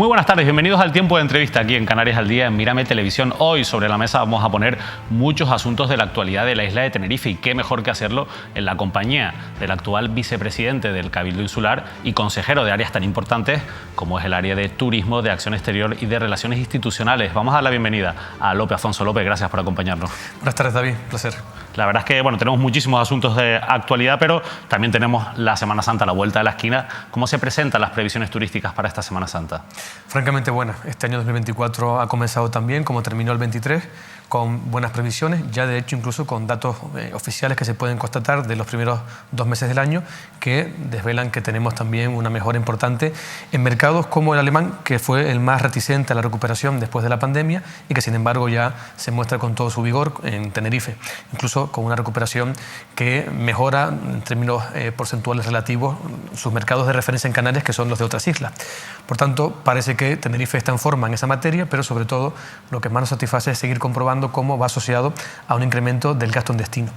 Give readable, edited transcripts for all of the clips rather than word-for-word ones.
Muy buenas tardes, bienvenidos al tiempo de entrevista aquí en Canarias al Día, en Mírame Televisión. Hoy sobre la mesa vamos a poner muchos asuntos de la actualidad de la isla de Tenerife, y qué mejor que hacerlo en la compañía del actual vicepresidente del Cabildo Insular y consejero de áreas tan importantes como es el área de turismo, de acción exterior y de relaciones institucionales. Vamos a dar la bienvenida a Lope, Afonso Lope, gracias por acompañarnos. Buenas tardes, David, un placer. La verdad es que tenemos muchísimos asuntos de actualidad, pero también tenemos la Semana Santa a la vuelta de la esquina. ¿Cómo se presentan las previsiones turísticas para esta Semana Santa? Francamente buena. Este año 2024 ha comenzado también, como terminó el 23, con buenas previsiones, ya de hecho incluso con datos oficiales que se pueden constatar de los primeros 2 meses del año, que desvelan que tenemos también una mejora importante en mercados como el alemán, que fue el más reticente a la recuperación después de la pandemia y que sin embargo ya se muestra con todo su vigor en Tenerife, incluso con una recuperación que mejora en términos porcentuales relativos sus mercados de referencia en Canarias, que son los de otras islas. Por tanto, parece que Tenerife está en forma en esa materia, pero sobre todo lo que más nos satisface es seguir comprobando cómo va asociado a un incremento del gasto en destino.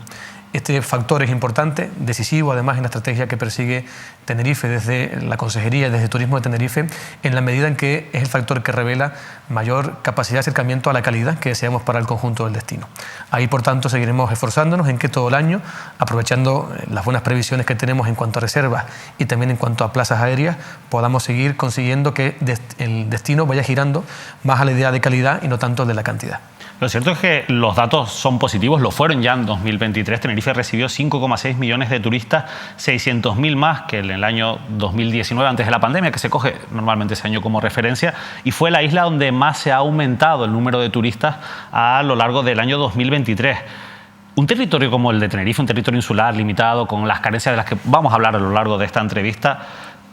Este factor es importante, decisivo además en la estrategia que persigue Tenerife desde la Consejería y desde Turismo de Tenerife, en la medida en que es el factor que revela mayor capacidad de acercamiento a la calidad que deseamos para el conjunto del destino. Ahí, por tanto, seguiremos esforzándonos en que todo el año, aprovechando las buenas previsiones que tenemos en cuanto a reservas y también en cuanto a plazas aéreas, podamos seguir consiguiendo que el destino vaya girando más a la idea de calidad y no tanto de la cantidad. Lo cierto es que los datos son positivos, lo fueron ya en 2023. Tenerife recibió 5,6 millones de turistas, 600.000 más que en el año 2019, antes de la pandemia, que se coge normalmente ese año como referencia, y fue la isla donde más se ha aumentado el número de turistas a lo largo del año 2023. Un territorio como el de Tenerife, un territorio insular limitado, con las carencias de las que vamos a hablar a lo largo de esta entrevista,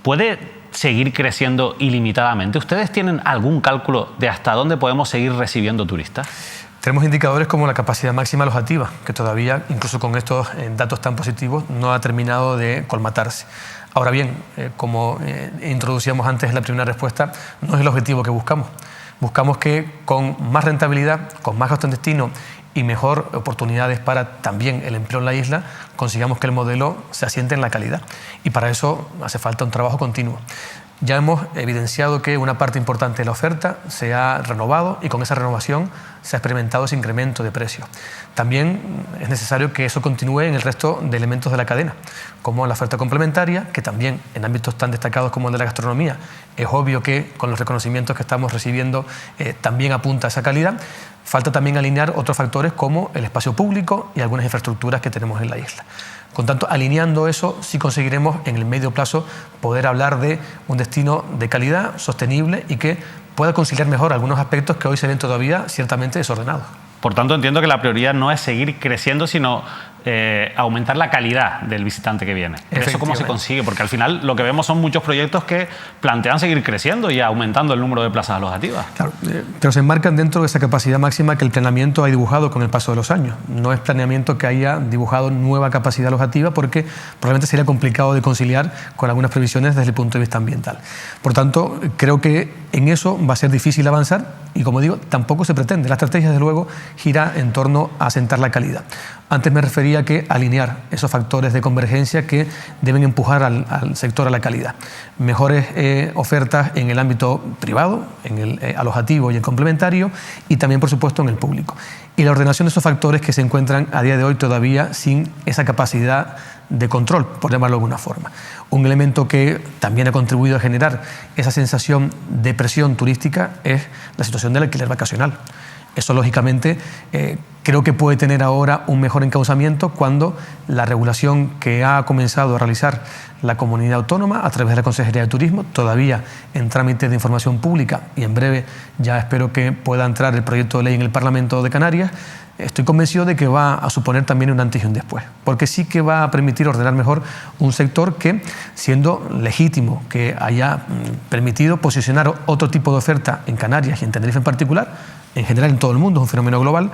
¿puede seguir creciendo ilimitadamente? ¿Ustedes tienen algún cálculo de hasta dónde podemos seguir recibiendo turistas? Tenemos indicadores como la capacidad máxima alojativa, que todavía, incluso con estos datos tan positivos, no ha terminado de colmatarse. Ahora bien, como introducíamos antes en la primera respuesta, no es el objetivo que buscamos. Buscamos que con más rentabilidad, con más gasto en destino y mejor oportunidades para también el empleo en la isla, consigamos que el modelo se asiente en la calidad. Y para eso hace falta un trabajo continuo. Ya hemos evidenciado que una parte importante de la oferta se ha renovado y con esa renovación se ha experimentado ese incremento de precios. También es necesario que eso continúe en el resto de elementos de la cadena, como la oferta complementaria, que también en ámbitos tan destacados como el de la gastronomía es obvio que con los reconocimientos que estamos recibiendo también apunta a esa calidad. Falta también alinear otros factores como el espacio público y algunas infraestructuras que tenemos en la isla. Con tanto, alineando eso, sí conseguiremos en el medio plazo poder hablar de un destino de calidad, sostenible y que pueda conciliar mejor algunos aspectos que hoy se ven todavía ciertamente desordenados. Por tanto, entiendo que la prioridad no es seguir creciendo, sino aumentar la calidad del visitante que viene. ¿Eso cómo se consigue? Porque al final lo que vemos son muchos proyectos que plantean seguir creciendo y aumentando el número de plazas alojativas. Claro, pero se enmarcan dentro de esa capacidad máxima que el planeamiento ha dibujado con el paso de los años. No es planeamiento que haya dibujado nueva capacidad alojativa, porque probablemente sería complicado de conciliar con algunas previsiones desde el punto de vista ambiental. Por tanto, creo que en eso va a ser difícil avanzar y, como digo, tampoco se pretende. La estrategia, desde luego, gira en torno a asentar la calidad. Antes me refería que alinear esos factores de convergencia que deben empujar al sector a la calidad. Mejores ofertas en el ámbito privado, en el alojativo y el complementario, y también, por supuesto, en el público. Y la ordenación de esos factores que se encuentran a día de hoy todavía sin esa capacidad de control, por llamarlo de alguna forma. Un elemento que también ha contribuido a generar esa sensación de presión turística es la situación del alquiler vacacional. Eso, lógicamente, creo que puede tener ahora un mejor encauzamiento cuando la regulación que ha comenzado a realizar la comunidad autónoma a través de la Consejería de Turismo, todavía en trámite de información pública, y en breve ya espero que pueda entrar el proyecto de ley en el Parlamento de Canarias, estoy convencido de que va a suponer también un antes y un después, porque sí que va a permitir ordenar mejor un sector que, siendo legítimo que haya permitido posicionar otro tipo de oferta en Canarias y en Tenerife en particular, en general en todo el mundo, es un fenómeno global,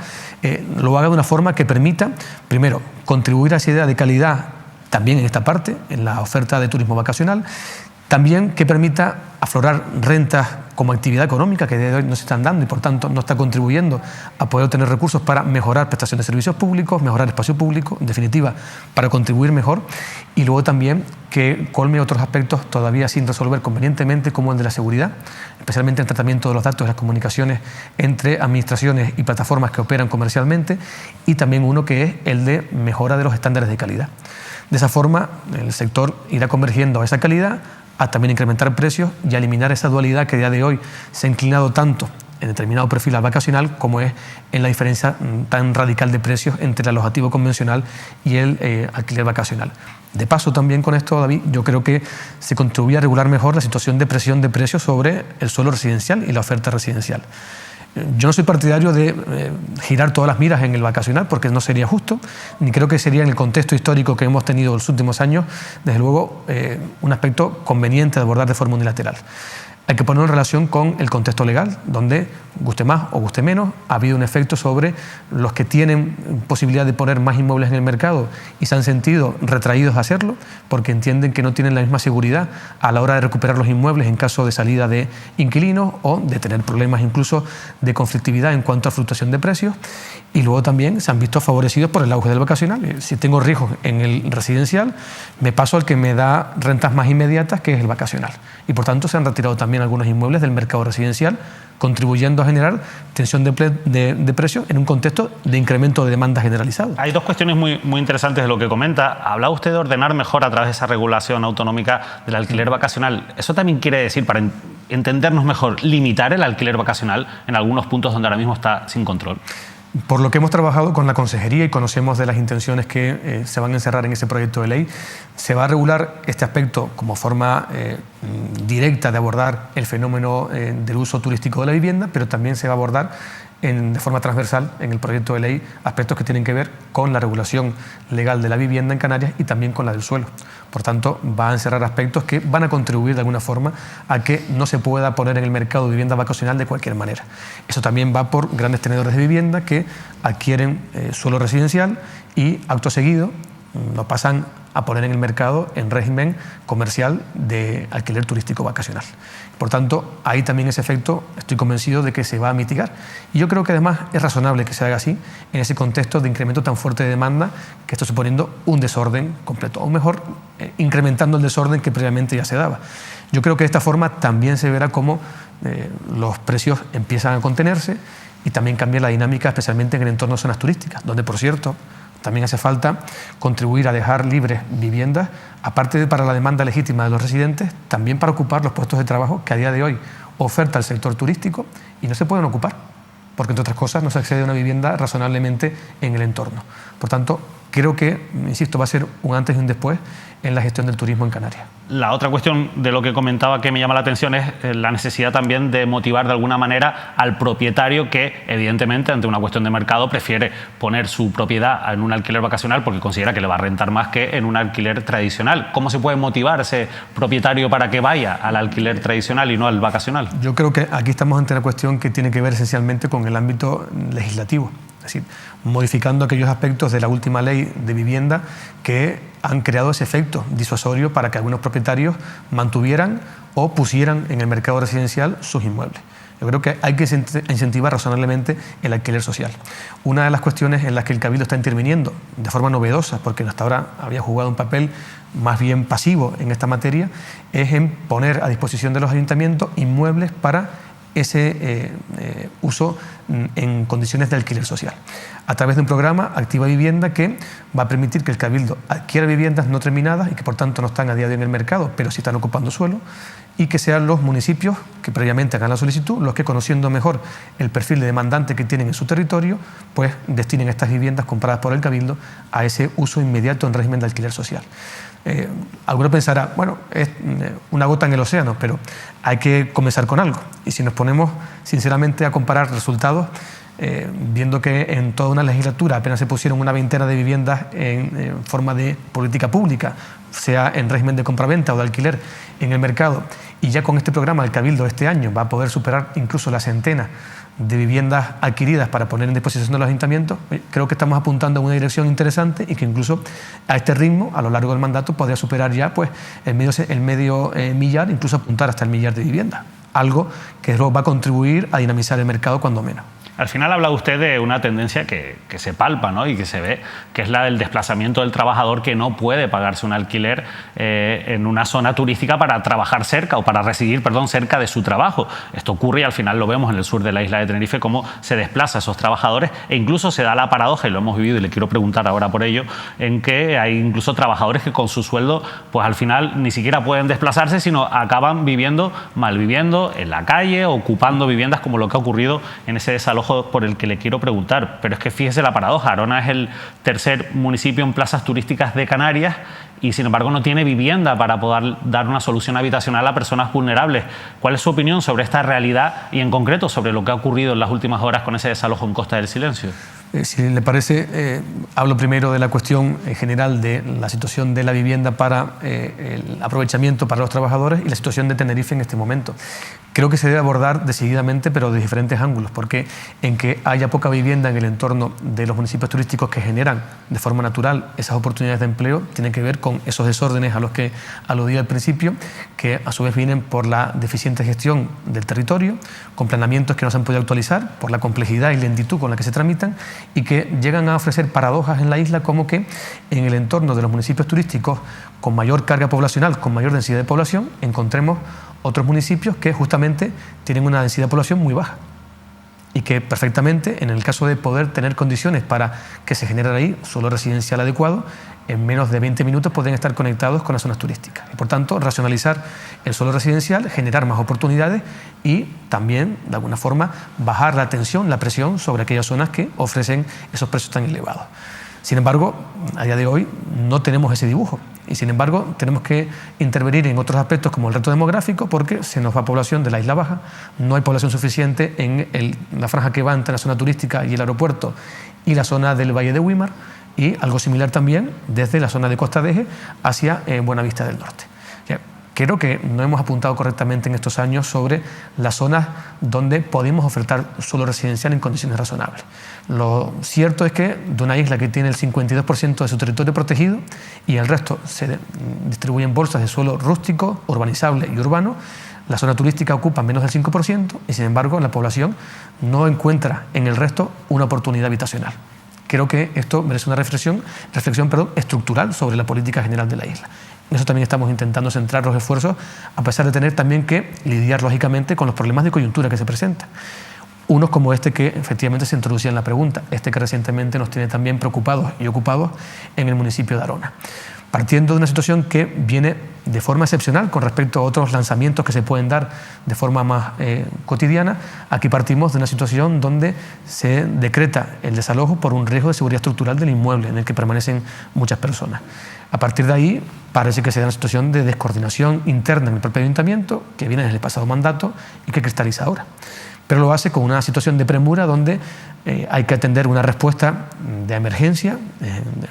lo haga de una forma que permita, primero, contribuir a esa idea de calidad también en esta parte, en la oferta de turismo vacacional, También que permita aflorar rentas como actividad económica que de hoy no se están dando y por tanto no está contribuyendo a poder obtener recursos para mejorar prestación de servicios públicos, mejorar espacio público, en definitiva, para contribuir mejor. Y luego también que colme otros aspectos todavía sin resolver convenientemente, como el de la seguridad, especialmente el tratamiento de los datos y las comunicaciones entre administraciones y plataformas que operan comercialmente, y también uno que es el de mejora de los estándares de calidad. De esa forma, el sector irá convergiendo a esa calidad, a también incrementar precios y a eliminar esa dualidad que a día de hoy se ha inclinado tanto en determinado perfil al vacacional como es en la diferencia tan radical de precios entre el alojativo convencional y el alquiler vacacional. De paso, también con esto, David, yo creo que se contribuye a regular mejor la situación de presión de precios sobre el suelo residencial y la oferta residencial. Yo no soy partidario de girar todas las miras en el vacacional porque no sería justo, ni creo que sería en el contexto histórico que hemos tenido en los últimos años, desde luego, un aspecto conveniente de abordar de forma unilateral. Hay que ponerlo en relación con el contexto legal, donde, guste más o guste menos, ha habido un efecto sobre los que tienen posibilidad de poner más inmuebles en el mercado y se han sentido retraídos a hacerlo porque entienden que no tienen la misma seguridad a la hora de recuperar los inmuebles en caso de salida de inquilinos o de tener problemas incluso de conflictividad en cuanto a fluctuación de precios. Y luego también se han visto favorecidos por el auge del vacacional. Si tengo riesgos en el residencial, me paso al que me da rentas más inmediatas, que es el vacacional. Y por tanto se han retirado también algunos inmuebles del mercado residencial, contribuyendo a generar tensión de precios en un contexto de incremento de demanda generalizado. Hay dos cuestiones muy interesantes de lo que comenta. Hablaba usted de ordenar mejor a través de esa regulación autonómica del alquiler vacacional. ¿Eso también quiere decir, para entendernos mejor, limitar el alquiler vacacional en algunos puntos donde ahora mismo está sin control? Por lo que hemos trabajado con la Consejería y conocemos de las intenciones que se van a encerrar en ese proyecto de ley, se va a regular este aspecto como forma directa de abordar el fenómeno del uso turístico de la vivienda, pero también se va a abordar de forma transversal en el proyecto de ley aspectos que tienen que ver con la regulación legal de la vivienda en Canarias y también con la del suelo. Por tanto, va a encerrar aspectos que van a contribuir de alguna forma a que no se pueda poner en el mercado de vivienda vacacional de cualquier manera. Eso también va por grandes tenedores de vivienda que adquieren suelo residencial y acto seguido lo pasan a poner en el mercado en régimen comercial de alquiler turístico vacacional. Por tanto, ahí también ese efecto estoy convencido de que se va a mitigar. Y yo creo que además es razonable que se haga así en ese contexto de incremento tan fuerte de demanda que está suponiendo un desorden completo, o mejor, incrementando el desorden que previamente ya se daba. Yo creo que de esta forma también se verá cómo los precios empiezan a contenerse y también cambia la dinámica, especialmente en el entorno de zonas turísticas, donde, por cierto, también hace falta contribuir a dejar libres viviendas, aparte de para la demanda legítima de los residentes, también para ocupar los puestos de trabajo que a día de hoy oferta el sector turístico y no se pueden ocupar, porque entre otras cosas no se accede a una vivienda razonablemente en el entorno. Por tanto, creo que, insisto, va a ser un antes y un después en la gestión del turismo en Canarias. La otra cuestión de lo que comentaba que me llama la atención es la necesidad también de motivar de alguna manera al propietario que, evidentemente, ante una cuestión de mercado, prefiere poner su propiedad en un alquiler vacacional porque considera que le va a rentar más que en un alquiler tradicional. ¿Cómo se puede motivar a ese propietario para que vaya al alquiler tradicional y no al vacacional? Yo creo que aquí estamos ante una cuestión que tiene que ver esencialmente con el ámbito legislativo. Es decir, modificando aquellos aspectos de la última ley de vivienda que han creado ese efecto disuasorio para que algunos propietarios mantuvieran o pusieran en el mercado residencial sus inmuebles. Yo creo que hay que incentivar razonablemente el alquiler social. Una de las cuestiones en las que el Cabildo está interviniendo de forma novedosa, porque hasta ahora había jugado un papel más bien pasivo en esta materia, es en poner a disposición de los ayuntamientos inmuebles para ese uso en condiciones de alquiler social, a través de un programa Activa Vivienda que va a permitir que el Cabildo adquiera viviendas no terminadas y que por tanto no están a día de hoy en el mercado, pero sí están ocupando suelo, y que sean los municipios que previamente hagan la solicitud los que, conociendo mejor el perfil de demandante que tienen en su territorio, pues destinen estas viviendas compradas por el Cabildo a ese uso inmediato en régimen de alquiler social. Alguno pensará, bueno, es una gota en el océano, pero hay que comenzar con algo. Y si nos ponemos sinceramente a comparar resultados, viendo que en toda una legislatura apenas se pusieron una veintena de viviendas en forma de política pública, sea en régimen de compraventa o de alquiler en el mercado, y ya con este programa el Cabildo este año va a poder superar incluso la centena de viviendas adquiridas para poner en disposición de los ayuntamientos, creo que estamos apuntando a una dirección interesante y que incluso a este ritmo, a lo largo del mandato, podría superar ya pues, el medio millar, incluso apuntar hasta el millar de viviendas. Algo que va a contribuir a dinamizar el mercado cuando menos. Al final habla usted de una tendencia que se palpa, ¿no? Y que se ve, que es la del desplazamiento del trabajador que no puede pagarse un alquiler en una zona turística para trabajar cerca o para residir, perdón, cerca de su trabajo. Esto ocurre y al final lo vemos en el sur de la isla de Tenerife, cómo se desplaza a esos trabajadores e incluso se da la paradoja, y lo hemos vivido y le quiero preguntar ahora por ello, en que hay incluso trabajadores que con su sueldo pues al final ni siquiera pueden desplazarse, sino acaban malviviendo en la calle, ocupando viviendas, como lo que ha ocurrido en ese desalojo por el que le quiero preguntar. Pero es que fíjese la paradoja, Arona es el tercer municipio en plazas turísticas de Canarias y sin embargo no tiene vivienda para poder dar una solución habitacional a personas vulnerables. ¿Cuál es su opinión sobre esta realidad y en concreto sobre lo que ha ocurrido en las últimas horas con ese desalojo en Costa del Silencio? Si le parece, hablo primero de la cuestión general de la situación de la vivienda para el aprovechamiento para los trabajadores y la situación de Tenerife en este momento. Creo que se debe abordar decididamente, pero de diferentes ángulos, porque en que haya poca vivienda en el entorno de los municipios turísticos que generan de forma natural esas oportunidades de empleo tiene que ver con esos desórdenes a los que aludí al principio, que a su vez vienen por la deficiente gestión del territorio, con planeamientos que no se han podido actualizar, por la complejidad y lentitud con la que se tramitan y que llegan a ofrecer paradojas en la isla, como que en el entorno de los municipios turísticos con mayor carga poblacional, con mayor densidad de población, encontremos otros municipios que justamente tienen una densidad de población muy baja y que perfectamente, en el caso de poder tener condiciones para que se genere ahí suelo residencial adecuado, en menos de 20 minutos pueden estar conectados con las zonas turísticas. Y por tanto, racionalizar el suelo residencial, generar más oportunidades y también, de alguna forma, bajar la tensión, la presión sobre aquellas zonas que ofrecen esos precios tan elevados. Sin embargo, a día de hoy no tenemos ese dibujo y sin embargo tenemos que intervenir en otros aspectos como el reto demográfico, porque se nos va población de la Isla Baja, no hay población suficiente en la franja que va entre la zona turística y el aeropuerto y la zona del Valle de Güímar, y algo similar también desde la zona de Costa de Eje hacia Buenavista del Norte. Creo que no hemos apuntado correctamente en estos años sobre las zonas donde podemos ofertar suelo residencial en condiciones razonables. Lo cierto es que de una isla que tiene el 52% de su territorio protegido y el resto se distribuye en bolsas de suelo rústico, urbanizable y urbano, la zona turística ocupa menos del 5% y sin embargo la población no encuentra en el resto una oportunidad habitacional. Creo que esto merece una reflexión estructural sobre la política general de la isla. En eso también estamos intentando centrar los esfuerzos, a pesar de tener también que lidiar lógicamente con los problemas de coyuntura que se presentan. Unos como este que efectivamente se introducía en la pregunta, este que recientemente nos tiene también preocupados y ocupados en el municipio de Arona. Partiendo de una situación que viene de forma excepcional con respecto a otros lanzamientos que se pueden dar de forma más cotidiana, aquí partimos de una situación donde se decreta el desalojo por un riesgo de seguridad estructural del inmueble en el que permanecen muchas personas. A partir de ahí parece que se da una situación de descoordinación interna en el propio ayuntamiento que viene desde el pasado mandato y que cristaliza ahora. Pero lo hace con una situación de premura donde hay que atender una respuesta de emergencia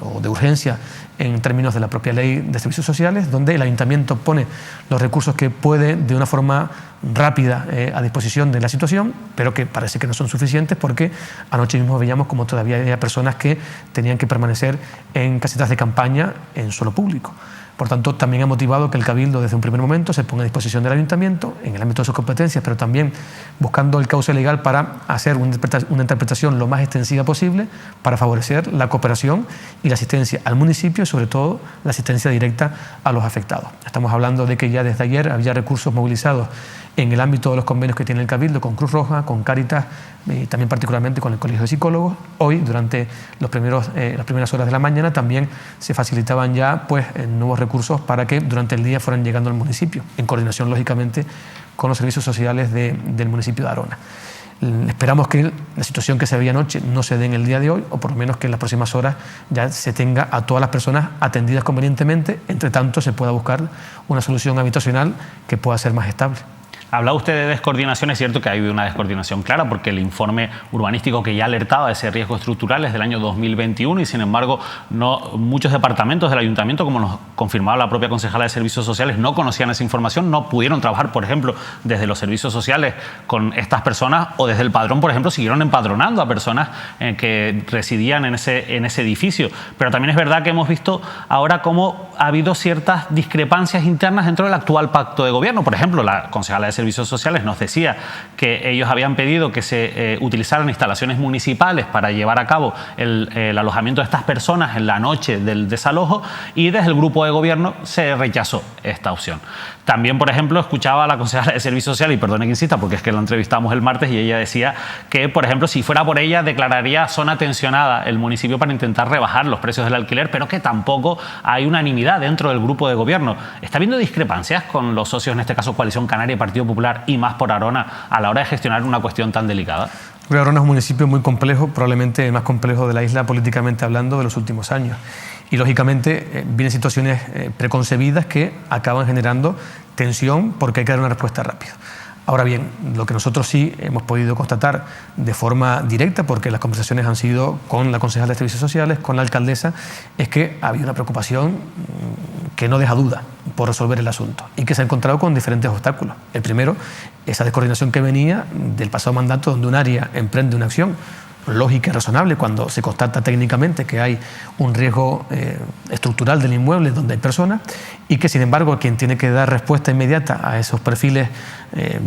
o de urgencia en términos de la propia ley de servicios sociales, donde el ayuntamiento pone los recursos que puede de una forma rápida a disposición de la situación, pero que parece que no son suficientes porque anoche mismo veíamos como todavía había personas que tenían que permanecer en casetas de campaña en suelo público. Por tanto, también ha motivado que el Cabildo desde un primer momento se ponga a disposición del Ayuntamiento en el ámbito de sus competencias, pero también buscando el cauce legal para hacer una interpretación lo más extensiva posible para favorecer la cooperación y la asistencia al municipio y sobre todo la asistencia directa a los afectados. Estamos hablando de que ya desde ayer había recursos movilizados en el ámbito de los convenios que tiene el Cabildo con Cruz Roja, con Cáritas y también particularmente con el Colegio de Psicólogos. Hoy, durante las primeras horas de la mañana, también se facilitaban ya nuevos recursos para que durante el día fueran llegando al municipio, en coordinación, lógicamente, con los servicios sociales del municipio de Arona. Esperamos que la situación que se veía anoche no se dé en el día de hoy, o por lo menos que en las próximas horas ya se tenga a todas las personas atendidas convenientemente. Entre tanto, se pueda buscar una solución habitacional que pueda ser más estable. Hablaba usted de descoordinación, es cierto que ha habido una descoordinación clara porque el informe urbanístico que ya alertaba de ese riesgo estructural es del año 2021 y sin embargo muchos departamentos del ayuntamiento, como nos confirmaba la propia concejala de Servicios Sociales, no conocían esa información, no pudieron trabajar, por ejemplo, desde los servicios sociales con estas personas o desde el padrón, por ejemplo, siguieron empadronando a personas que residían en ese edificio. Pero también es verdad que hemos visto ahora cómo ha habido ciertas discrepancias internas dentro del actual pacto de gobierno. Por ejemplo, la concejala de Servicios Sociales nos decía que ellos habían pedido que se utilizaran instalaciones municipales para llevar a cabo el alojamiento de estas personas en la noche del desalojo y desde el grupo de gobierno se rechazó esta opción. También, por ejemplo, escuchaba a la concejala de Servicios Sociales, y perdone que insista porque es que la entrevistamos el martes y ella decía que, por ejemplo, si fuera por ella declararía zona tensionada el municipio para intentar rebajar los precios del alquiler, pero que tampoco hay unanimidad dentro del grupo de gobierno. ¿Está habiendo discrepancias con los socios, en este caso Coalición Canaria y Partido Popular, y más por Arona, a la hora de gestionar una cuestión tan delicada? Arona es un municipio muy complejo, probablemente el más complejo de la isla políticamente hablando de los últimos años. Y lógicamente vienen situaciones preconcebidas que acaban generando tensión porque hay que dar una respuesta rápida. Ahora bien, lo que nosotros sí hemos podido constatar de forma directa, porque las conversaciones han sido con la concejala de Servicios Sociales, con la alcaldesa, es que ha habido una preocupación que no deja duda por resolver el asunto y que se ha encontrado con diferentes obstáculos. El primero, esa descoordinación que venía del pasado mandato, donde un área emprende una acción lógica y razonable cuando se constata técnicamente que hay un riesgo estructural del inmueble donde hay personas y que, sin embargo, quien tiene que dar respuesta inmediata a esos perfiles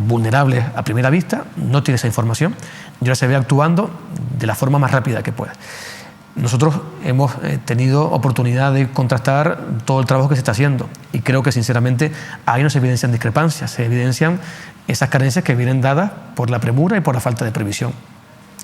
vulnerables a primera vista no tiene esa información y ahora se ve actuando de la forma más rápida que puede. Nosotros hemos tenido oportunidad de contrastar todo el trabajo que se está haciendo y creo que, sinceramente, ahí no se evidencian discrepancias, se evidencian esas carencias que vienen dadas por la premura y por la falta de previsión,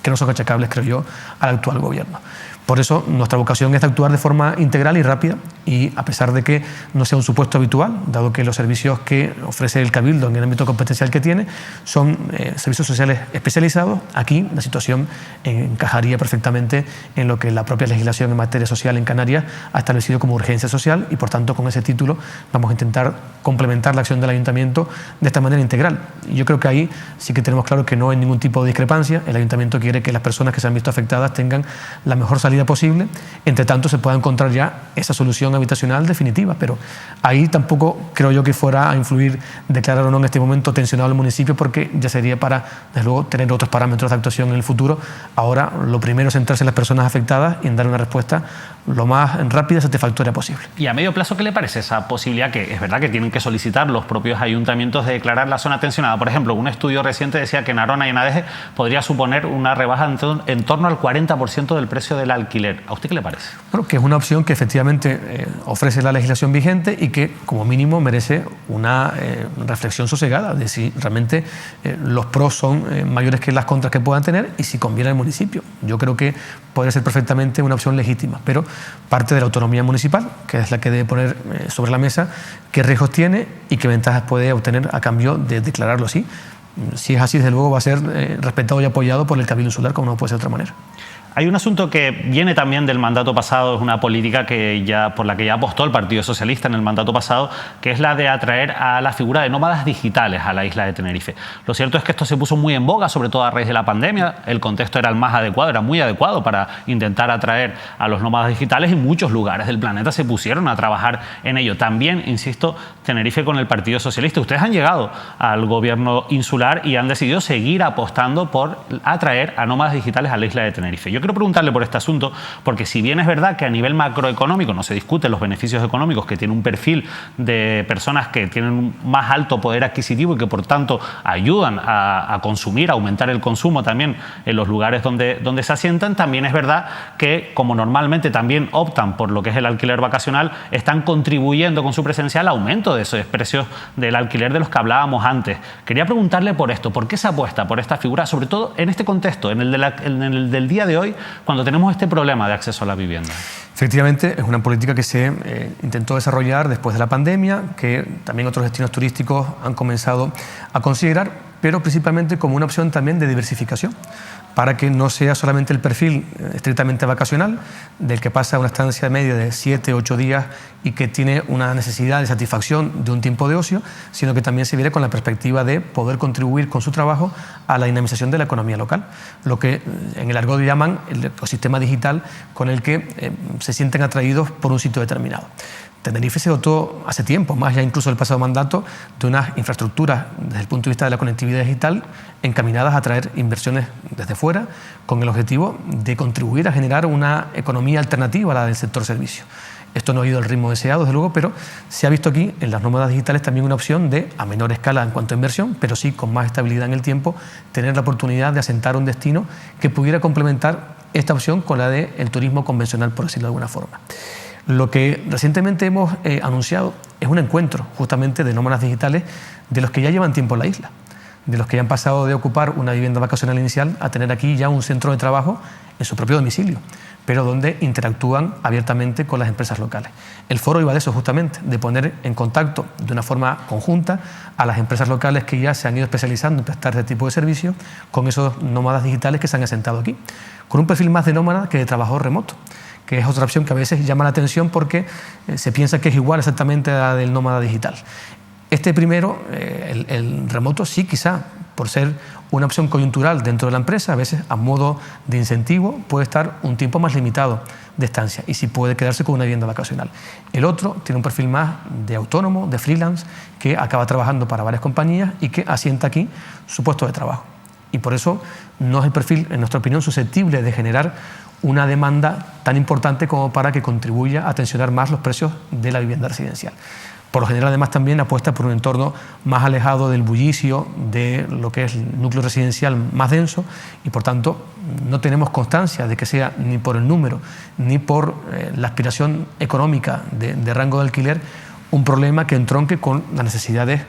que no son achacables, creo yo, al actual gobierno. Por eso nuestra vocación es actuar de forma integral y rápida y, a pesar de que no sea un supuesto habitual, dado que los servicios que ofrece el Cabildo en el ámbito competencial que tiene son servicios sociales especializados, aquí la situación encajaría perfectamente en lo que la propia legislación en materia social en Canarias ha establecido como urgencia social y, por tanto, con ese título vamos a intentar complementar la acción del Ayuntamiento de esta manera integral. Y yo creo que ahí sí que tenemos claro que no hay ningún tipo de discrepancia. El Ayuntamiento quiere que las personas que se han visto afectadas tengan la mejor salida posible, entre tanto se pueda encontrar ya esa solución habitacional definitiva, pero ahí tampoco creo yo que fuera a influir declarar o no en este momento tensionado el municipio, porque ya sería para, desde luego, tener otros parámetros de actuación en el futuro. Ahora lo primero es centrarse en las personas afectadas y en dar una respuesta lo más rápida y satisfactoria posible. ¿Y a medio plazo qué le parece esa posibilidad, que es verdad que tienen que solicitar los propios ayuntamientos, de declarar la zona tensionada? Por ejemplo, un estudio reciente decía que en Arona y en Adeje podría suponer una rebaja en torno al 40% del precio del alquiler. ¿A usted qué le parece? Bueno, que es una opción que efectivamente ofrece la legislación vigente y que, como mínimo, merece una reflexión sosegada de si realmente los pros son mayores que las contras que puedan tener y si conviene al municipio. Yo creo que podría ser perfectamente una opción legítima, pero parte de la autonomía municipal, que es la que debe poner sobre la mesa qué riesgos tiene y qué ventajas puede obtener a cambio de declararlo así. Si es así, desde luego va a ser respetado y apoyado por el Cabildo Insular, como no puede ser de otra manera. Hay un asunto que viene también del mandato pasado, es una política por la que ya apostó el Partido Socialista en el mandato pasado, que es la de atraer a la figura de nómadas digitales a la isla de Tenerife. Lo cierto es que esto se puso muy en boga, sobre todo a raíz de la pandemia. El contexto era el más adecuado, era muy adecuado para intentar atraer a los nómadas digitales y muchos lugares del planeta se pusieron a trabajar en ello. También, insisto, Tenerife con el Partido Socialista. Ustedes han llegado al gobierno insular y han decidido seguir apostando por atraer a nómadas digitales a la isla de Tenerife. Yo quiero preguntarle por este asunto, porque si bien es verdad que a nivel macroeconómico no se discuten los beneficios económicos, que tiene un perfil de personas que tienen un más alto poder adquisitivo y que por tanto ayudan a consumir, a aumentar el consumo también en los lugares donde se asientan, también es verdad que, como normalmente también optan por lo que es el alquiler vacacional, están contribuyendo con su presencia al aumento de esos precios del alquiler de los que hablábamos antes. Quería preguntarle por esto, ¿por qué se apuesta por esta figura, sobre todo en este contexto, en el del día de hoy, cuando tenemos este problema de acceso a la vivienda? Efectivamente, es una política que se intentó desarrollar después de la pandemia, que también otros destinos turísticos han comenzado a considerar, pero principalmente como una opción también de diversificación, para que no sea solamente el perfil estrictamente vacacional, del que pasa una estancia media de 7 o 8 días y que tiene una necesidad de satisfacción de un tiempo de ocio, sino que también se viene con la perspectiva de poder contribuir con su trabajo a la dinamización de la economía local, lo que en el argot llaman el ecosistema digital, con el que se sienten atraídos por un sitio determinado. Tenerife se dotó hace tiempo, más ya incluso el pasado mandato, de unas infraestructuras desde el punto de vista de la conectividad digital encaminadas a traer inversiones desde fuera, con el objetivo de contribuir a generar una economía alternativa a la del sector servicio. Esto no ha ido al ritmo deseado, desde luego, pero se ha visto aquí en las nómadas digitales también una opción de, a menor escala en cuanto a inversión, pero sí con más estabilidad en el tiempo, tener la oportunidad de asentar un destino que pudiera complementar esta opción con la del turismo convencional, por decirlo de alguna forma. Lo que recientemente hemos anunciado es un encuentro justamente de nómadas digitales de los que ya llevan tiempo en la isla, de los que ya han pasado de ocupar una vivienda vacacional inicial a tener aquí ya un centro de trabajo en su propio domicilio, pero donde interactúan abiertamente con las empresas locales. El foro iba de eso justamente, de poner en contacto de una forma conjunta a las empresas locales que ya se han ido especializando en prestar este tipo de servicios con esos nómadas digitales que se han asentado aquí, con un perfil más de nómada que de trabajador remoto, que es otra opción que a veces llama la atención porque se piensa que es igual exactamente a la del nómada digital. Este primero, el remoto, sí, quizá, por ser una opción coyuntural dentro de la empresa, a veces a modo de incentivo, puede estar un tiempo más limitado de estancia y sí puede quedarse con una vivienda vacacional. El otro tiene un perfil más de autónomo, de freelance, que acaba trabajando para varias compañías y que asienta aquí su puesto de trabajo. Y por eso no es el perfil, en nuestra opinión, susceptible de generar una demanda tan importante como para que contribuya a tensionar más los precios de la vivienda residencial. Por lo general, además, también apuesta por un entorno más alejado del bullicio de lo que es el núcleo residencial más denso y, por tanto, no tenemos constancia de que sea ni por el número ni por la aspiración económica de rango de alquiler un problema que entronque con las necesidades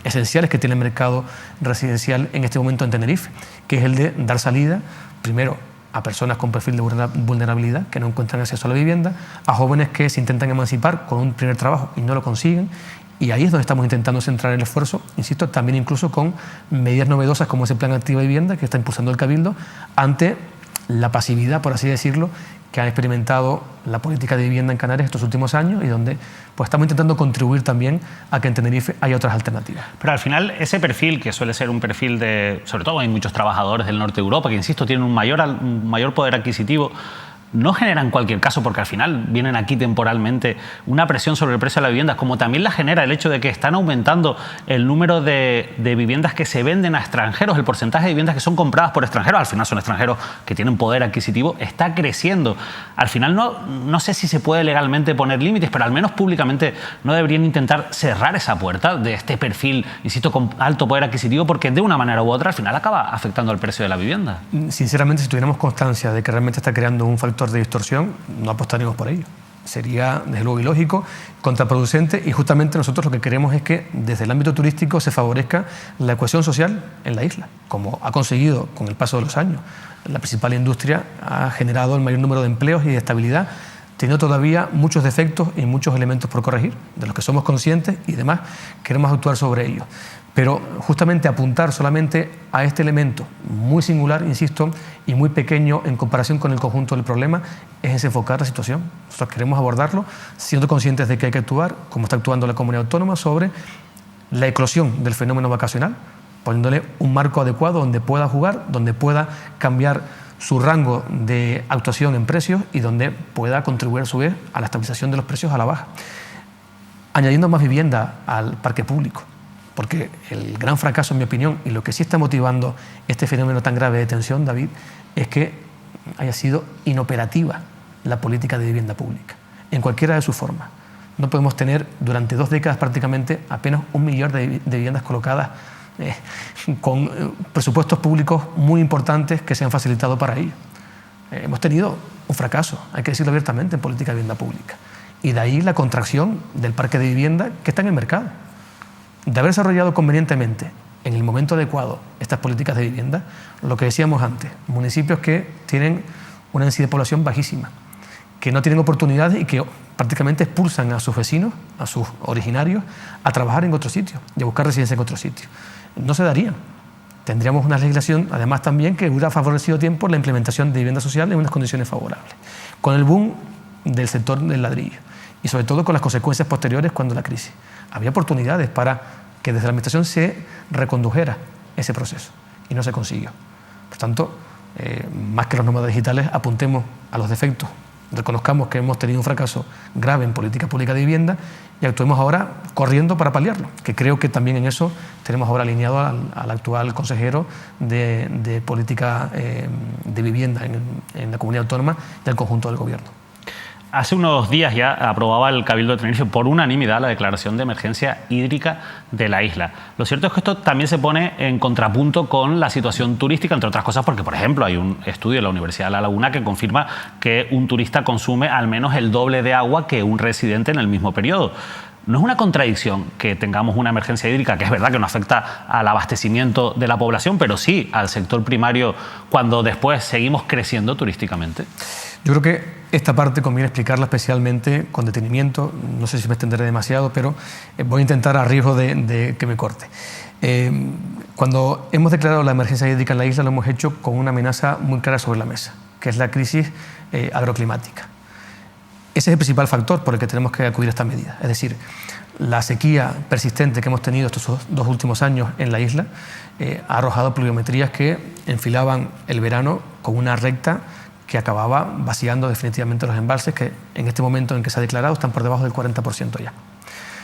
esenciales que tiene el mercado residencial en este momento en Tenerife, que es el de dar salida, primero, a personas con perfil de vulnerabilidad que no encuentran acceso a la vivienda, a jóvenes que se intentan emancipar con un primer trabajo y no lo consiguen, y ahí es donde estamos intentando centrar el esfuerzo, insisto, también incluso con medidas novedosas como ese plan activo de vivienda que está impulsando el Cabildo ante la pasividad, por así decirlo, que ha experimentado la política de vivienda en Canarias estos últimos años y donde pues, estamos intentando contribuir también a que en Tenerife haya otras alternativas. Pero al final ese perfil, que suele ser un perfil de, sobre todo hay muchos trabajadores del norte de Europa que, insisto, tienen un mayor poder adquisitivo, no genera en cualquier caso, porque al final vienen aquí temporalmente, una presión sobre el precio de las viviendas, como también la genera el hecho de que están aumentando el número de viviendas que se venden a extranjeros, el porcentaje de viviendas que son compradas por extranjeros, al final son extranjeros que tienen poder adquisitivo, está creciendo. Al final no sé si se puede legalmente poner límites, pero al menos públicamente no deberían intentar cerrar esa puerta de este perfil, insisto, con alto poder adquisitivo, porque de una manera u otra al final acaba afectando al precio de la vivienda. Sinceramente, si tuviéramos constancia de que realmente está creando un factor de distorsión, no apostaríamos por ello. Sería, desde luego, ilógico, contraproducente, y justamente nosotros lo que queremos es que desde el ámbito turístico se favorezca la cohesión social en la isla, como ha conseguido con el paso de los años. La principal industria ha generado el mayor número de empleos y de estabilidad, teniendo todavía muchos defectos y muchos elementos por corregir, de los que somos conscientes y demás queremos actuar sobre ellos. Pero justamente apuntar solamente a este elemento muy singular, insisto, y muy pequeño en comparación con el conjunto del problema, es desenfocar la situación. Nosotros queremos abordarlo siendo conscientes de que hay que actuar, como está actuando la comunidad autónoma, sobre la eclosión del fenómeno vacacional, poniéndole un marco adecuado donde pueda jugar, donde pueda cambiar su rango de actuación en precios y donde pueda contribuir a su vez a la estabilización de los precios a la baja. Añadiendo más vivienda al parque público, porque el gran fracaso, en mi opinión, y lo que sí está motivando este fenómeno tan grave de tensión, David, es que haya sido inoperativa la política de vivienda pública, en cualquiera de sus formas. No podemos tener durante 2 décadas prácticamente apenas 1 millón de viviendas colocadas con presupuestos públicos muy importantes que se han facilitado para ello. Hemos tenido un fracaso, hay que decirlo abiertamente, en política de vivienda pública. Y de ahí la contracción del parque de vivienda que está en el mercado. De haber desarrollado convenientemente, en el momento adecuado, estas políticas de vivienda, lo que decíamos antes, municipios que tienen una densidad de población bajísima, que no tienen oportunidades y que prácticamente expulsan a sus vecinos, a sus originarios, a trabajar en otro sitio y a buscar residencia en otro sitio. No se darían. tendríamos una legislación, además también, que hubiera favorecido a tiempo la implementación de vivienda social en unas condiciones favorables. Con el boom del sector del ladrillo y sobre todo con las consecuencias posteriores cuando la crisis. Había oportunidades para que desde la Administración se recondujera ese proceso y no se consiguió. Por tanto, más que los nómadas digitales, apuntemos a los defectos, reconozcamos que hemos tenido un fracaso grave en política pública de vivienda y actuemos ahora corriendo para paliarlo, que creo que también en eso tenemos ahora alineado al actual consejero de política de vivienda en la comunidad autónoma y al conjunto del gobierno. Hace unos días ya aprobaba el Cabildo de Tenerife por unanimidad la declaración de emergencia hídrica de la isla. Lo cierto es que esto también se pone en contrapunto con la situación turística, entre otras cosas porque, por ejemplo, hay un estudio de la Universidad de La Laguna que confirma que un turista consume al menos el doble de agua que un residente en el mismo periodo. ¿No es una contradicción que tengamos una emergencia hídrica, que es verdad que no afecta al abastecimiento de la población, pero sí al sector primario, cuando después seguimos creciendo turísticamente? Yo creo que esta parte conviene explicarla especialmente con detenimiento. No sé si me extenderé demasiado, pero voy a intentar a riesgo de que me corte. Cuando hemos declarado la emergencia hídrica en la isla, lo hemos hecho con una amenaza muy clara sobre la mesa, que es la crisis agroclimática. Ese es el principal factor por el que tenemos que acudir a esta medida. Es decir, la sequía persistente que hemos tenido estos 2 últimos años en la isla ha arrojado pluviometrías que enfilaban el verano con una recta que acababa vaciando definitivamente los embalses, que en este momento en que se ha declarado están por debajo del 40% ya.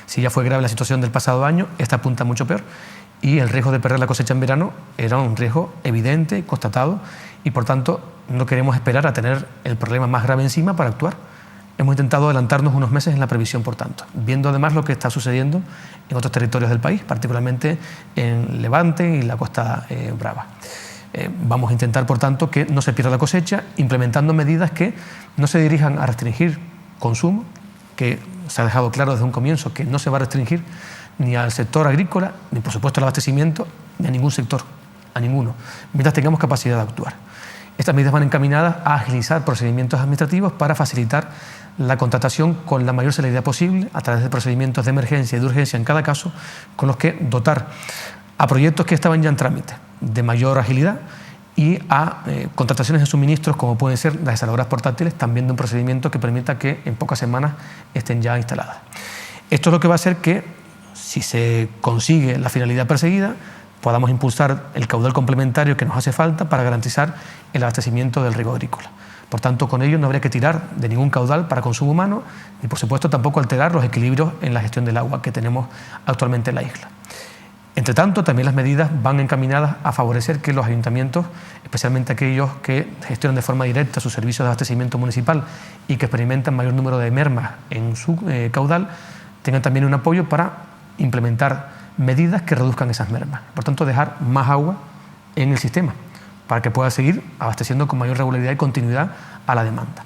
Si ya fue grave la situación del pasado año, esta apunta mucho peor y el riesgo de perder la cosecha en verano era un riesgo evidente, constatado, y por tanto no queremos esperar a tener el problema más grave encima para actuar. Hemos intentado adelantarnos unos meses en la previsión, por tanto, viendo además lo que está sucediendo en otros territorios del país, particularmente en Levante y la Costa Brava. Vamos a intentar, por tanto, que no se pierda la cosecha, implementando medidas que no se dirijan a restringir consumo, que se ha dejado claro desde un comienzo que no se va a restringir ni al sector agrícola, ni por supuesto al abastecimiento, ni a ningún sector, a ninguno, mientras tengamos capacidad de actuar. Estas medidas van encaminadas a agilizar procedimientos administrativos para facilitar la contratación con la mayor celeridad posible a través de procedimientos de emergencia y de urgencia en cada caso, con los que dotar a proyectos que estaban ya en trámite de mayor agilidad y a contrataciones de suministros como pueden ser las desaladoras portátiles, también de un procedimiento que permita que en pocas semanas estén ya instaladas. Esto es lo que va a hacer que, si se consigue la finalidad perseguida, podamos impulsar el caudal complementario que nos hace falta para garantizar el abastecimiento del riego agrícola. Por tanto, con ello no habría que tirar de ningún caudal para consumo humano y, por supuesto, tampoco alterar los equilibrios en la gestión del agua que tenemos actualmente en la isla. Entre tanto, también las medidas van encaminadas a favorecer que los ayuntamientos, especialmente aquellos que gestionan de forma directa sus servicios de abastecimiento municipal y que experimentan mayor número de mermas en su caudal, tengan también un apoyo para implementar medidas que reduzcan esas mermas. Por tanto, dejar más agua en el sistema para que pueda seguir abasteciendo con mayor regularidad y continuidad a la demanda.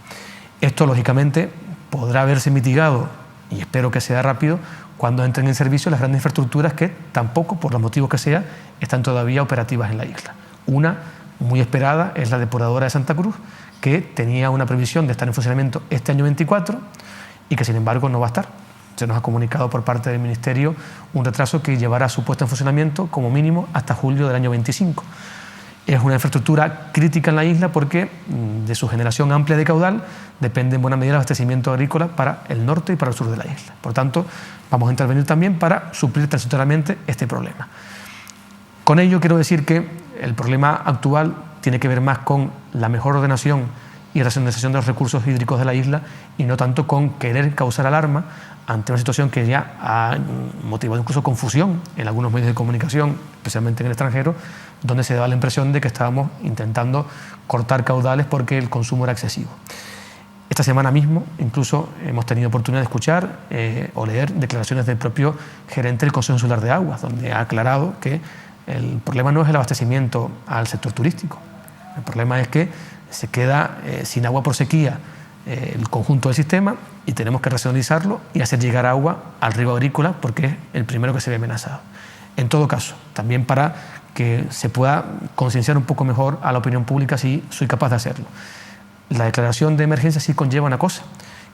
Esto, lógicamente, podrá verse mitigado, y espero que sea rápido, cuando entren en servicio las grandes infraestructuras que tampoco, por los motivos que sea, están todavía operativas en la isla. Una muy esperada es la depuradora de Santa Cruz, que tenía una previsión de estar en funcionamiento este año 24 y que, sin embargo, no va a estar. Se nos ha comunicado por parte del Ministerio un retraso que llevará su puesta en funcionamiento como mínimo hasta julio del año 25. Es una infraestructura crítica en la isla porque de su generación amplia de caudal depende en buena medida el abastecimiento agrícola para el norte y para el sur de la isla. Por tanto, vamos a intervenir también para suplir transitoriamente este problema. Con ello quiero decir que el problema actual tiene que ver más con la mejor ordenación y racionalización de los recursos hídricos de la isla y no tanto con querer causar alarma ante una situación que ya ha motivado incluso confusión en algunos medios de comunicación, especialmente en el extranjero, donde se daba la impresión de que estábamos intentando cortar caudales porque el consumo era excesivo. Esta semana mismo incluso hemos tenido oportunidad de escuchar o leer declaraciones del propio gerente del Consejo Insular de Aguas, donde ha aclarado que el problema no es el abastecimiento al sector turístico. El problema es que se queda sin agua por sequía el conjunto del sistema y tenemos que racionalizarlo y hacer llegar agua al riego agrícola porque es el primero que se ve amenazado. En todo caso, también para que se pueda concienciar un poco mejor a la opinión pública si soy capaz de hacerlo. La declaración de emergencia sí conlleva una cosa,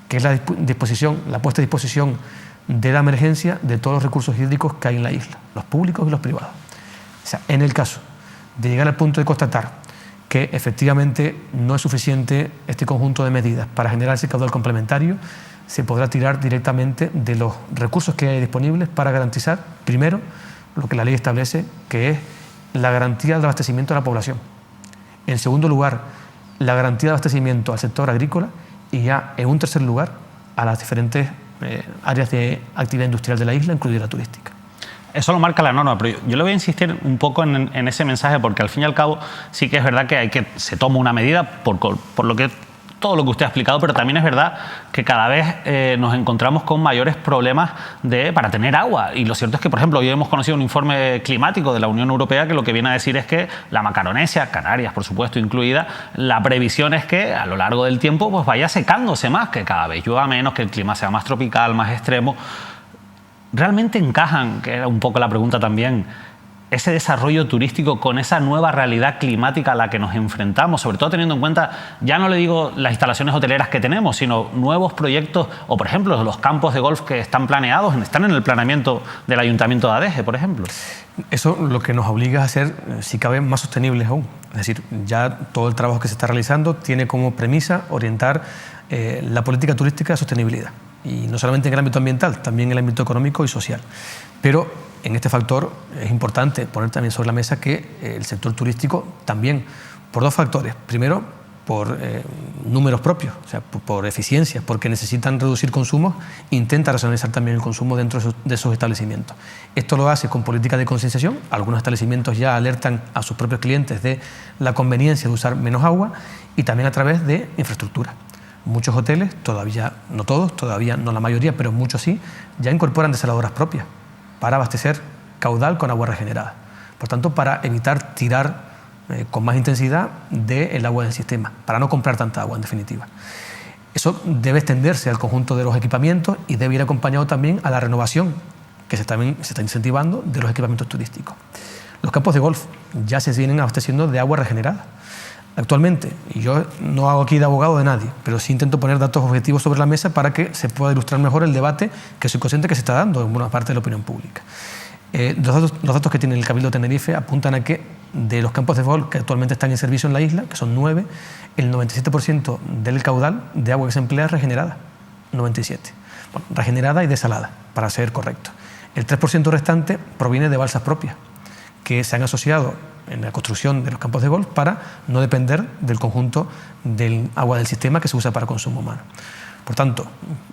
que es la puesta a disposición de la emergencia de todos los recursos hídricos que hay en la isla, los públicos y los privados. O sea, en el caso de llegar al punto de constatar que efectivamente no es suficiente este conjunto de medidas para generar ese caudal complementario, se podrá tirar directamente de los recursos que hay disponibles para garantizar, primero, lo que la ley establece, que es la garantía del abastecimiento de la población. En segundo lugar, la garantía de abastecimiento al sector agrícola y ya, en un tercer lugar, a las diferentes áreas de actividad industrial de la isla, incluida la turística. Eso lo marca la norma, pero yo le voy a insistir un poco en ese mensaje, porque al fin y al cabo sí que es verdad que se toma una medida por lo que todo lo que usted ha explicado, pero también es verdad que cada vez nos encontramos con mayores problemas para tener agua. Y lo cierto es que, por ejemplo, hoy hemos conocido un informe climático de la Unión Europea que lo que viene a decir es que la Macaronesia, Canarias, por supuesto, incluida, la previsión es que a lo largo del tiempo pues vaya secándose más, que cada vez llueva menos, que el clima sea más tropical, más extremo. ¿Realmente encajan, que era un poco la pregunta también, ese desarrollo turístico con esa nueva realidad climática a la que nos enfrentamos, sobre todo teniendo en cuenta, ya no le digo las instalaciones hoteleras que tenemos, sino nuevos proyectos, o por ejemplo los campos de golf que están planeados, están en el planeamiento del Ayuntamiento de Adeje, por ejemplo? Eso lo que nos obliga a ser, si cabe, más sostenibles aún. Es decir, ya todo el trabajo que se está realizando tiene como premisa orientar la política turística a sostenibilidad. Y no solamente en el ámbito ambiental, también en el ámbito económico y social. Pero en este factor es importante poner también sobre la mesa que el sector turístico también, por dos factores. Primero, por números propios, o sea, por eficiencias, porque necesitan reducir consumos, intenta racionalizar también el consumo dentro de sus establecimientos. Esto lo hace con políticas de concienciación. Algunos establecimientos ya alertan a sus propios clientes de la conveniencia de usar menos agua, y también a través de infraestructura. Muchos hoteles, todavía no todos, todavía no la mayoría, pero muchos sí, ya incorporan desaladoras propias para abastecer caudal con agua regenerada. Por tanto, para evitar tirar con más intensidad del agua del sistema, para no comprar tanta agua, en definitiva. Eso debe extenderse al conjunto de los equipamientos y debe ir acompañado también a la renovación que se está incentivando de los equipamientos turísticos. Los campos de golf ya se vienen abasteciendo de agua regenerada. Actualmente, y yo no hago aquí de abogado de nadie, pero sí intento poner datos objetivos sobre la mesa para que se pueda ilustrar mejor el debate que soy consciente que se está dando en buena parte de la opinión pública. Los datos que tiene el Cabildo de Tenerife apuntan a que de los campos de golf que actualmente están en servicio en la isla, que son 9, el 97% del caudal de agua que se emplea es regenerada. 97. Bueno, regenerada y desalada, para ser correcto. El 3% restante proviene de balsas propias, que se han asociado en la construcción de los campos de golf para no depender del conjunto del agua del sistema que se usa para consumo humano. Por tanto,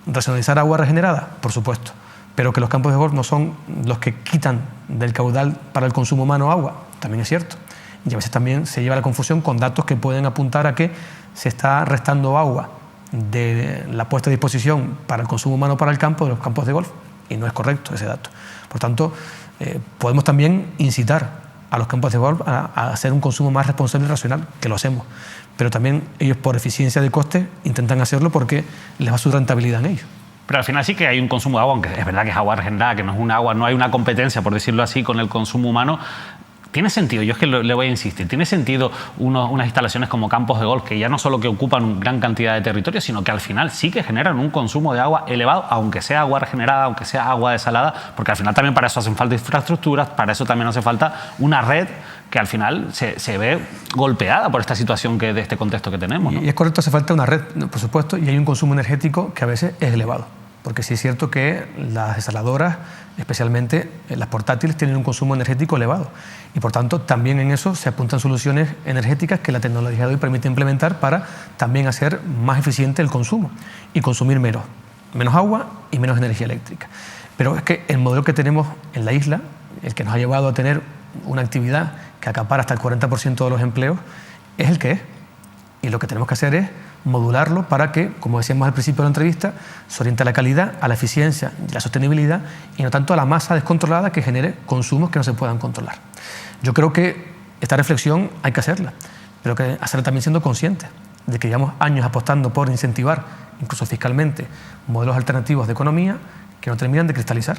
racionalizar agua regenerada, por supuesto, pero que los campos de golf no son los que quitan del caudal para el consumo humano agua, también es cierto. Y a veces también se lleva a la confusión con datos que pueden apuntar a que se está restando agua de la puesta a disposición para el consumo humano para el campo de los campos de golf, y no es correcto ese dato. Por tanto, podemos también incitar a los campos de golf a hacer un consumo más responsable y racional, que lo hacemos. Pero también ellos, por eficiencia de coste, intentan hacerlo porque les va su rentabilidad en ello. Pero al final sí que hay un consumo de agua, aunque es verdad que es agua regenerada, que no es un agua, no hay una competencia, por decirlo así, con el consumo humano. ¿Tiene sentido? Yo es que le voy a insistir. ¿Tiene sentido unas instalaciones como campos de golf que ya no solo que ocupan una gran cantidad de territorio, sino que al final sí que generan un consumo de agua elevado, aunque sea agua regenerada, aunque sea agua desalada? Porque al final también para eso hacen falta infraestructuras, para eso también hace falta una red que al final se ve golpeada por esta situación, de este contexto que tenemos, ¿no? Y es correcto, hace falta una red, por supuesto, y hay un consumo energético que a veces es elevado. Porque sí es cierto que las desaladoras, especialmente las portátiles, tienen un consumo energético elevado. Y por tanto, también en eso se apuntan soluciones energéticas que la tecnología de hoy permite implementar para también hacer más eficiente el consumo y consumir menos agua y menos energía eléctrica. Pero es que el modelo que tenemos en la isla, el que nos ha llevado a tener una actividad que acapara hasta el 40% de los empleos, es el que es. Y lo que tenemos que hacer es modularlo para que, como decíamos al principio de la entrevista, se oriente a la calidad, a la eficiencia y a la sostenibilidad, y no tanto a la masa descontrolada que genere consumos que no se puedan controlar. Yo creo que esta reflexión hay que hacerla, pero que hacerla también siendo conscientes de que llevamos años apostando por incentivar, incluso fiscalmente, modelos alternativos de economía que no terminan de cristalizar.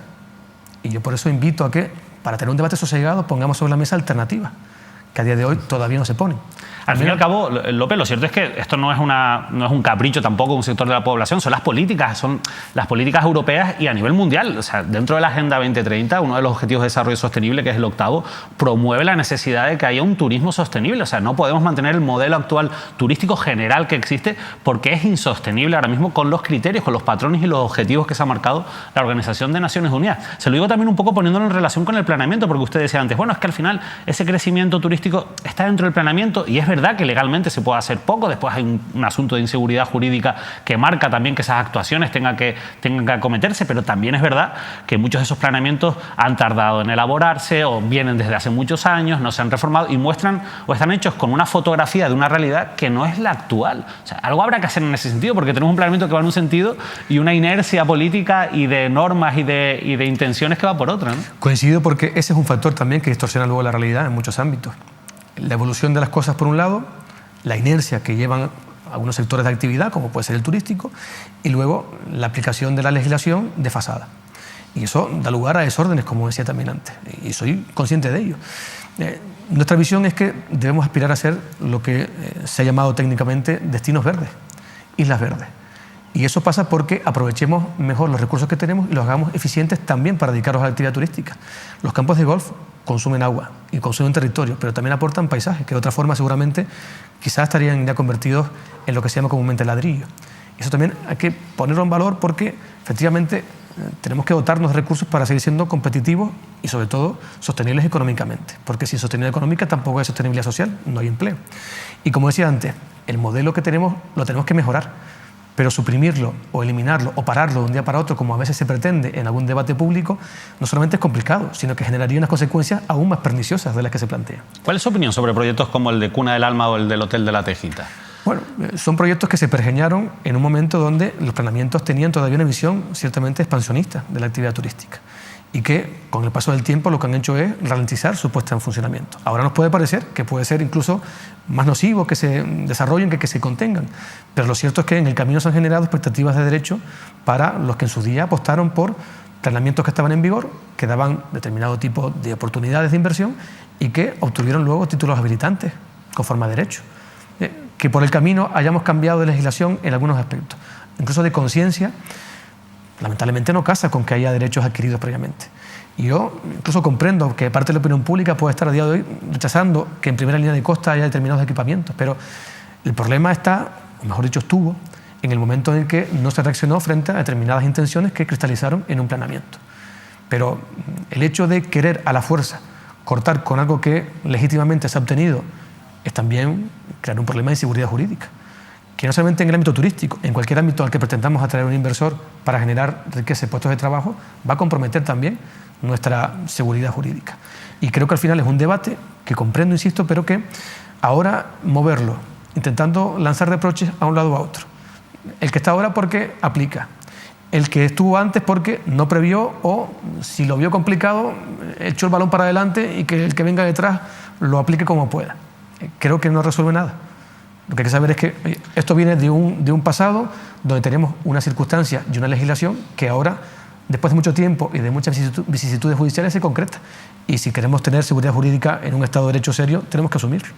Y yo por eso invito a que, para tener un debate sosegado, pongamos sobre la mesa alternativas que a día de hoy todavía no se ponen. Al fin y al cabo, López, lo cierto es que esto no es un capricho tampoco de un sector de la población, son las políticas europeas y a nivel mundial. O sea, dentro de la Agenda 2030, uno de los objetivos de desarrollo sostenible, que es el 8º, promueve la necesidad de que haya un turismo sostenible. O sea, no podemos mantener el modelo actual turístico general que existe porque es insostenible ahora mismo con los criterios, con los patrones y los objetivos que se ha marcado la Organización de Naciones Unidas. Se lo digo también un poco poniéndolo en relación con el planeamiento, porque usted decía antes, bueno, es que al final ese crecimiento turístico está dentro del planeamiento y es verdad que legalmente se puede hacer poco. Después hay un asunto de inseguridad jurídica que marca también que esas actuaciones tengan que acometerse, pero también es verdad que muchos de esos planeamientos han tardado en elaborarse o vienen desde hace muchos años, no se han reformado y muestran o están hechos con una fotografía de una realidad que no es la actual. O sea, algo habrá que hacer en ese sentido, porque tenemos un planeamiento que va en un sentido y una inercia política y de normas y de intenciones que va por otra, ¿no? Coincido, porque ese es un factor también que distorsiona luego la realidad en muchos ámbitos. La evolución de las cosas por un lado, la inercia que llevan algunos sectores de actividad, como puede ser el turístico, y luego la aplicación de la legislación desfasada. Y eso da lugar a desórdenes, como decía también antes, y soy consciente de ello. Nuestra visión es que debemos aspirar a ser lo que se ha llamado técnicamente destinos verdes, islas verdes. Y eso pasa porque aprovechemos mejor los recursos que tenemos y los hagamos eficientes también para dedicarlos a la actividad turística. Los campos de golf consumen agua y consumen territorio, pero también aportan paisajes, que de otra forma seguramente quizás estarían ya convertidos en lo que se llama comúnmente ladrillo. Eso también hay que ponerlo en valor, porque efectivamente tenemos que dotarnos de recursos para seguir siendo competitivos y sobre todo sostenibles económicamente, porque sin sostenibilidad económica tampoco hay sostenibilidad social, no hay empleo. Y como decía antes, el modelo que tenemos lo tenemos que mejorar, pero suprimirlo o eliminarlo o pararlo de un día para otro, como a veces se pretende en algún debate público, no solamente es complicado, sino que generaría unas consecuencias aún más perniciosas de las que se plantean. ¿Cuál es su opinión sobre proyectos como el de Cuna del Alma o el del Hotel de la Tejita? Bueno, son proyectos que se pergeñaron en un momento donde los planeamientos tenían todavía una visión ciertamente expansionista de la actividad turística y que con el paso del tiempo lo que han hecho es ralentizar su puesta en funcionamiento. Ahora nos puede parecer que puede ser incluso más nocivo que se desarrollen que se contengan, pero lo cierto es que en el camino se han generado expectativas de derecho para los que en su día apostaron por planeamientos que estaban en vigor, que daban determinado tipo de oportunidades de inversión y que obtuvieron luego títulos habilitantes conforme a derecho. Que por el camino hayamos cambiado de legislación en algunos aspectos, incluso de conciencia, lamentablemente no casa con que haya derechos adquiridos previamente. Y yo incluso comprendo que parte de la opinión pública puede estar a día de hoy rechazando que en primera línea de costa haya determinados equipamientos, pero el problema está, o mejor dicho estuvo, en el momento en que no se reaccionó frente a determinadas intenciones que cristalizaron en un planeamiento. Pero el hecho de querer a la fuerza cortar con algo que legítimamente se ha obtenido es también crear un problema de inseguridad jurídica, que no solamente en el ámbito turístico, en cualquier ámbito al que pretendamos atraer un inversor para generar riqueza y puestos de trabajo, va a comprometer también nuestra seguridad jurídica. Y creo que al final es un debate que comprendo, insisto, pero que ahora moverlo, intentando lanzar reproches a un lado o a otro. El que está ahora porque aplica, el que estuvo antes porque no previó o, si lo vio complicado, echó el balón para adelante y que el que venga detrás lo aplique como pueda. Creo que no resuelve nada. Lo que hay que saber es que esto viene de un pasado donde tenemos una circunstancia y una legislación que ahora, después de mucho tiempo y de muchas vicisitudes judiciales, se concreta. Y si queremos tener seguridad jurídica en un Estado de Derecho serio, tenemos que asumirlo.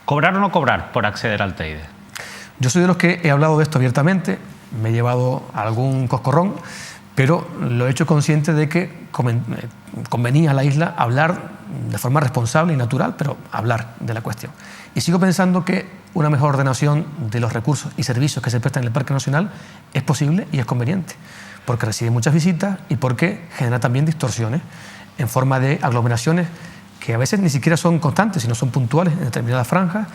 ¿Cobrar o no cobrar por acceder al Teide? Yo soy de los que he hablado de esto abiertamente, me he llevado a algún coscorrón, pero lo he hecho consciente de que convenía a la isla hablar de forma responsable y natural, pero hablar de la cuestión. Y sigo pensando que una mejor ordenación de los recursos y servicios que se prestan en el Parque Nacional es posible y es conveniente, porque recibe muchas visitas y porque genera también distorsiones en forma de aglomeraciones que a veces ni siquiera son constantes, sino son puntuales en determinadas franjas,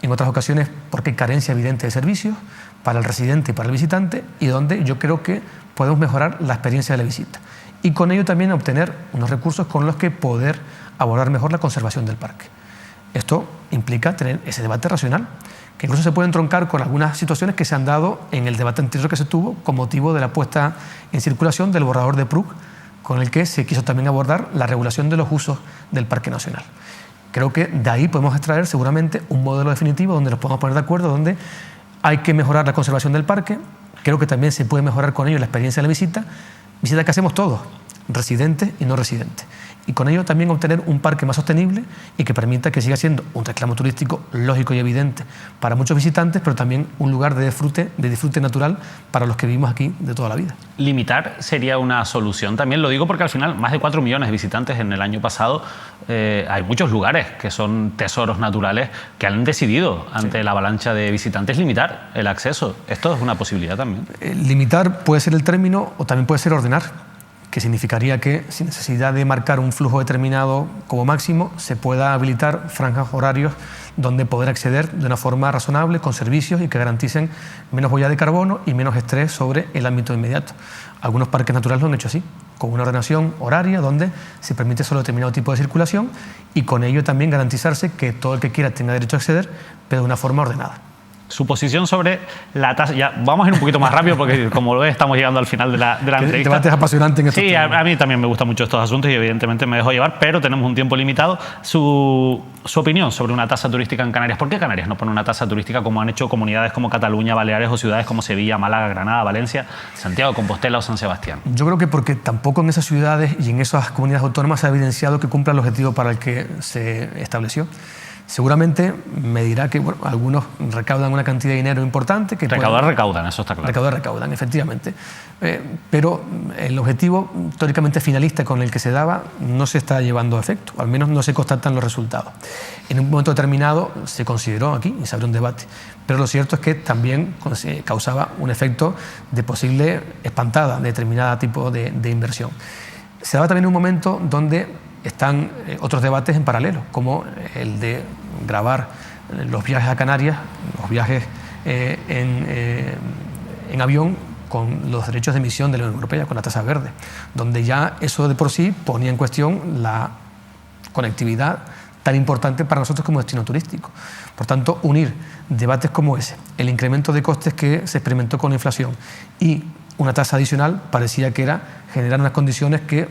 en otras ocasiones porque hay carencia evidente de servicios para el residente y para el visitante, y donde yo creo que podemos mejorar la experiencia de la visita. Y con ello también obtener unos recursos con los que poder abordar mejor la conservación del parque. Esto implica tener ese debate racional, que incluso se puede entroncar con algunas situaciones que se han dado en el debate anterior que se tuvo con motivo de la puesta en circulación del borrador de PRUC, con el que se quiso también abordar la regulación de los usos del Parque Nacional. Creo que de ahí podemos extraer seguramente un modelo definitivo donde nos podamos poner de acuerdo, donde hay que mejorar la conservación del parque. Creo que también se puede mejorar con ello la experiencia de la visita que hacemos todos, residentes y no residentes. Y con ello también obtener un parque más sostenible y que permita que siga siendo un reclamo turístico lógico y evidente para muchos visitantes, pero también un lugar de disfrute natural para los que vivimos aquí de toda la vida. Limitar sería una solución. También lo digo porque al final más de 4 millones de visitantes en el año pasado. Hay muchos lugares que son tesoros naturales que han decidido ante la avalancha de visitantes limitar el acceso. Esto es una posibilidad también. Limitar puede ser el término o también puede ser ordenar, que significaría que sin necesidad de marcar un flujo determinado como máximo, se pueda habilitar franjas horarios donde poder acceder de una forma razonable, con servicios y que garanticen menos huella de carbono y menos estrés sobre el ámbito inmediato. Algunos parques naturales lo han hecho así, con una ordenación horaria donde se permite solo determinado tipo de circulación y con ello también garantizarse que todo el que quiera tenga derecho a acceder, pero de una forma ordenada. Su posición sobre la tasa. Ya, vamos a ir un poquito más rápido porque, como lo ves, estamos llegando al final de la entrevista. El debate es apasionante en estos temas. Sí, a mí también me gustan mucho estos asuntos y evidentemente me dejo llevar, pero tenemos un tiempo limitado. Su opinión sobre una tasa turística en Canarias. ¿Por qué Canarias no pone una tasa turística como han hecho comunidades como Cataluña, Baleares o ciudades como Sevilla, Málaga, Granada, Valencia, Santiago de Compostela o San Sebastián? Yo creo que porque tampoco en esas ciudades y en esas comunidades autónomas se ha evidenciado que cumpla el objetivo para el que se estableció. Seguramente me dirá que bueno, algunos recaudan una cantidad de dinero importante. Que recaudan, eso está claro. Recaudan, efectivamente. Pero el objetivo teóricamente finalista con el que se daba no se está llevando a efecto, al menos no se constatan los resultados. En un momento determinado se consideró aquí y se abrió un debate, pero lo cierto es que también causaba un efecto de posible espantada de determinado tipo de inversión. Se daba también en un momento donde están otros debates en paralelo, como el de gravar los viajes a Canarias, los viajes en avión con los derechos de emisión de la Unión Europea, con la tasa verde, donde ya eso de por sí ponía en cuestión la conectividad tan importante para nosotros como destino turístico. Por tanto, unir debates como ese, el incremento de costes que se experimentó con la inflación y una tasa adicional, parecía que era generar unas condiciones que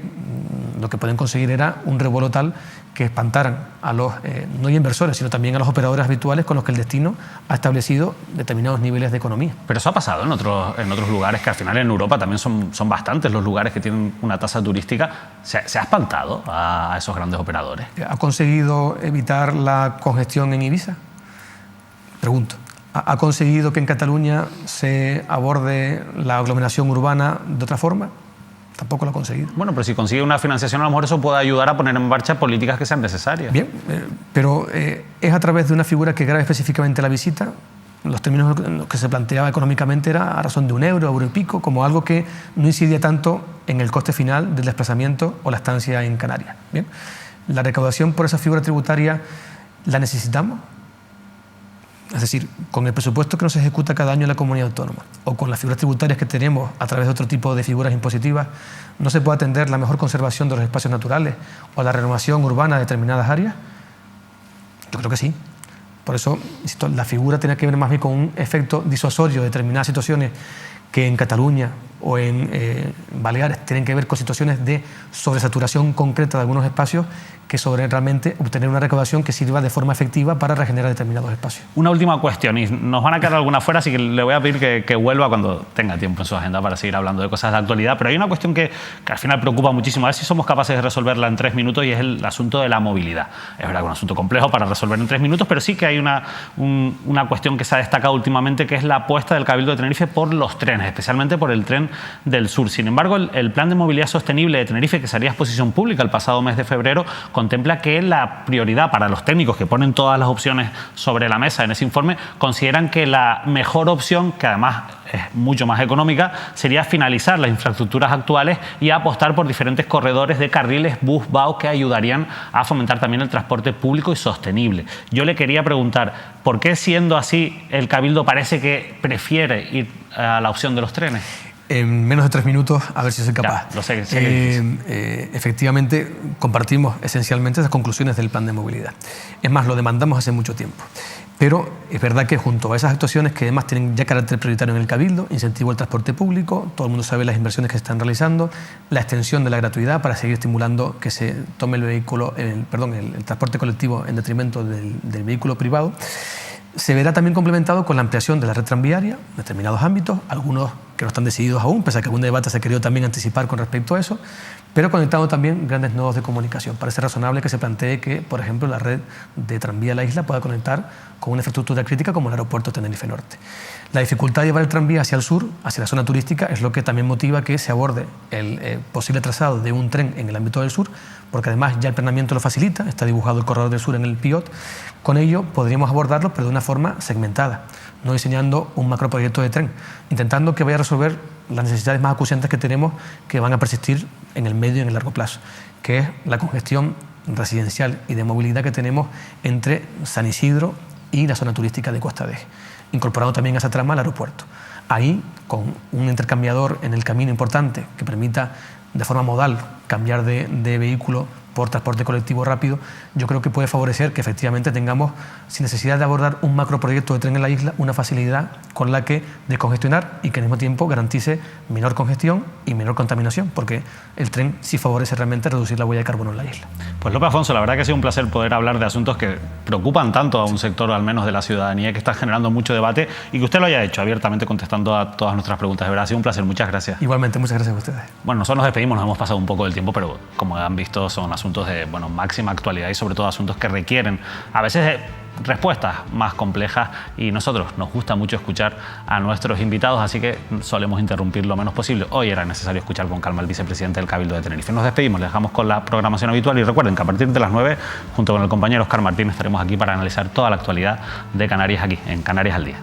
lo que pueden conseguir era un revuelo tal que espantaran a los, no inversores, sino también a los operadores habituales con los que el destino ha establecido determinados niveles de economía. Pero eso ha pasado en otros lugares, que al final en Europa también son bastantes los lugares que tienen una tasa turística. ¿Se ha espantado a esos grandes operadores? ¿Ha conseguido evitar la congestión en Ibiza? Pregunto. ¿Ha conseguido que en Cataluña se aborde la aglomeración urbana de otra forma? Tampoco lo ha conseguido. Bueno, pero si consigue una financiación, a lo mejor eso puede ayudar a poner en marcha políticas que sean necesarias. Bien, pero es a través de una figura que grave específicamente la visita. Los términos en los que se planteaba económicamente era a razón de €1, €1 y pico, como algo que no incidía tanto en el coste final del desplazamiento o la estancia en Canarias. Bien, la recaudación por esa figura tributaria la necesitamos. Es decir, con el presupuesto que nos ejecuta cada año en la comunidad autónoma o con las figuras tributarias que tenemos a través de otro tipo de figuras impositivas, no se puede atender la mejor conservación de los espacios naturales o la renovación urbana de determinadas áreas. Yo creo que sí. Por eso, insisto, la figura tiene que ver más bien con un efecto disuasorio de determinadas situaciones que en Cataluña o en Baleares tienen que ver con situaciones de sobresaturación concreta de algunos espacios que sobre realmente obtener una recaudación que sirva de forma efectiva para regenerar determinados espacios. Una última cuestión, y nos van a quedar algunas fuera, así que le voy a pedir que vuelva cuando tenga tiempo en su agenda para seguir hablando de cosas de actualidad, pero hay una cuestión que al final preocupa muchísimo, a ver si somos capaces de resolverla en 3 minutos, y es el asunto de la movilidad. Es verdad que es un asunto complejo para resolver en 3 minutos, pero sí que hay una cuestión que se ha destacado últimamente, que es la apuesta del Cabildo de Tenerife por los trenes, especialmente por el tren del sur. Sin embargo, el Plan de Movilidad Sostenible de Tenerife, que salía a exposición pública el pasado mes de febrero, contempla que la prioridad para los técnicos que ponen todas las opciones sobre la mesa en ese informe, consideran que la mejor opción, que además es mucho más económica, sería finalizar las infraestructuras actuales y apostar por diferentes corredores de carriles bus-BAU que ayudarían a fomentar también el transporte público y sostenible. Yo le quería preguntar, ¿por qué, siendo así, el Cabildo parece que prefiere ir a la opción de los trenes? En menos de 3 minutos, a ver si soy capaz. Ya, lo sé, efectivamente, compartimos esencialmente esas conclusiones del plan de movilidad. Es más, lo demandamos hace mucho tiempo. Pero es verdad que junto a esas actuaciones que además tienen ya carácter prioritario en el Cabildo, incentivo al transporte público, todo el mundo sabe las inversiones que se están realizando, la extensión de la gratuidad para seguir estimulando que se tome el transporte colectivo en detrimento del vehículo privado, se verá también complementado con la ampliación de la red tranviaria en determinados ámbitos, algunos que no están decididos aún, pese a que algún debate se ha querido también anticipar con respecto a eso, pero conectando también grandes nodos de comunicación. Parece razonable que se plantee que, por ejemplo, la red de tranvía de la isla pueda conectar con una infraestructura crítica como el aeropuerto de Tenerife Norte. La dificultad de llevar el tranvía hacia el sur, hacia la zona turística, es lo que también motiva que se aborde el posible trazado de un tren en el ámbito del sur, porque además ya el planeamiento lo facilita, está dibujado el corredor del sur en el PIOT. Con ello podríamos abordarlo, pero de una forma segmentada, no diseñando un macroproyecto de tren, intentando que vaya a resolver las necesidades más acuciantes que tenemos, que van a persistir en el medio y en el largo plazo, que es la congestión residencial y de movilidad que tenemos entre San Isidro y la zona turística de Costa de Eje, incorporando también a esa trama el aeropuerto. Ahí, con un intercambiador en el camino importante que permita de forma modal cambiar de vehículo por transporte colectivo rápido, yo creo que puede favorecer que efectivamente tengamos, sin necesidad de abordar un macroproyecto de tren en la isla, una facilidad con la que descongestionar y que al mismo tiempo garantice menor congestión y menor contaminación, porque el tren sí favorece realmente reducir la huella de carbono en la isla. Pues Lope Afonso, la verdad que ha sido un placer poder hablar de asuntos que preocupan tanto a un sector, al menos de la ciudadanía, que está generando mucho debate y que usted lo haya hecho abiertamente contestando a todas nuestras preguntas. De verdad, ha sido un placer. Muchas gracias. Igualmente, muchas gracias a ustedes. Bueno, nosotros nos despedimos, nos hemos pasado un poco del tiempo, pero como han visto son asuntos de máxima actualidad y sobre todo asuntos que requieren a veces respuestas más complejas, y nosotros nos gusta mucho escuchar a nuestros invitados, así que solemos interrumpir lo menos posible. Hoy era necesario escuchar con calma al vicepresidente del Cabildo de Tenerife. Nos despedimos, les dejamos con la programación habitual y recuerden que a partir de las 9, junto con el compañero Óscar Martín, estaremos aquí para analizar toda la actualidad de Canarias aquí en Canarias al Día.